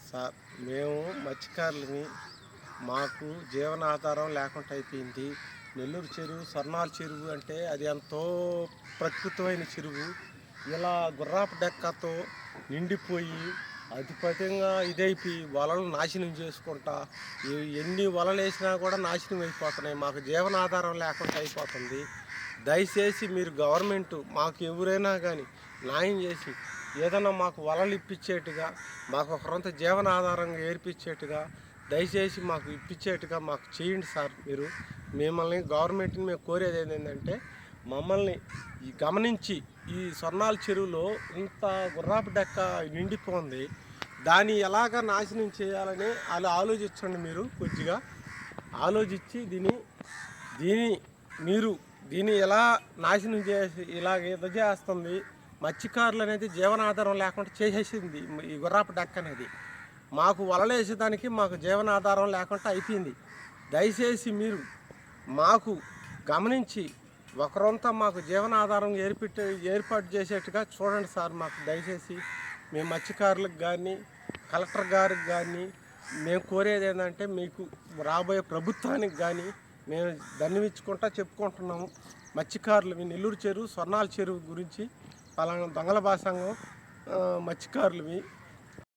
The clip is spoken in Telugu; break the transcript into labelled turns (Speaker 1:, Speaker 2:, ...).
Speaker 1: సార్ మేము మత్స్యకారులని మాకు జీవనాధారం లేకుండా అయిపోయింది. నెల్లూరు చెరువు, స్వర్ణాల చెరువు అంటే అది ఎంతో ప్రకృతమైన చెరువు. ఇలా గుర్రాపు డెక్కతో నిండిపోయి అధిపతంగా ఇదైపోయి వలలు నాశనం చేసుకుంటా ఎన్ని వలలు వేసినా కూడా నాశనం అయిపోతున్నాయి. మాకు జీవనాధారం లేకుండా అయిపోతుంది. దయచేసి మీరు గవర్నమెంట్ మాకు ఎవరైనా కానీ న్యాయం చేసి ఏదైనా మాకు వలలు ఇప్పించేట్టుగా, మాకు ఒకరంత జీవనాధారంగా ఏర్పించేట్టుగా దయచేసి మాకు ఇప్పించేట్టుగా మాకు చేయండి సార్. మీరు మిమ్మల్ని గవర్నమెంట్ని మేము కోరేది ఏంటంటే మమ్మల్ని ఈ గమనించి ఈ స్వర్ణాల చెరువులో ఇంత గుర్రాపు డెక్క నిండిపోయింది, దాన్ని ఎలాగ నాశనం చేయాలని అలా ఆలోచించండి. మీరు కొద్దిగా ఆలోచించి దీన్ని ఎలా నాశనం చేసి ఇలాగ ఇది చేస్తుంది. మత్స్యకారులు అనేది జీవనాధారం లేకుండా చేసేసింది ఈ గుర్రాపు డెక్క అనేది. మాకు వలలేసేదానికి మాకు జీవనాధారం లేకుండా అయిపోయింది. దయచేసి మీరు మాకు గమనించి ఒకరంతా మాకు జీవనాధారం ఏర్పాటు చేసేట్టుగా చూడండి సార్. మాకు దయచేసి మేము మత్స్యకారులకు కానీ కలెక్టర్ గారికి కానీ మేము కోరేది ఏంటంటే మీకు రాబోయే ప్రభుత్వానికి కానీ మేము ధన్యవిచ్చుకుంటా చెప్పుకుంటున్నాము. మత్స్యకారులు నెల్లూరు చెరువు, స్వర్ణాల చెరువు గురించి పలానా దొంగల భాషంగం మత్స్యకారులవి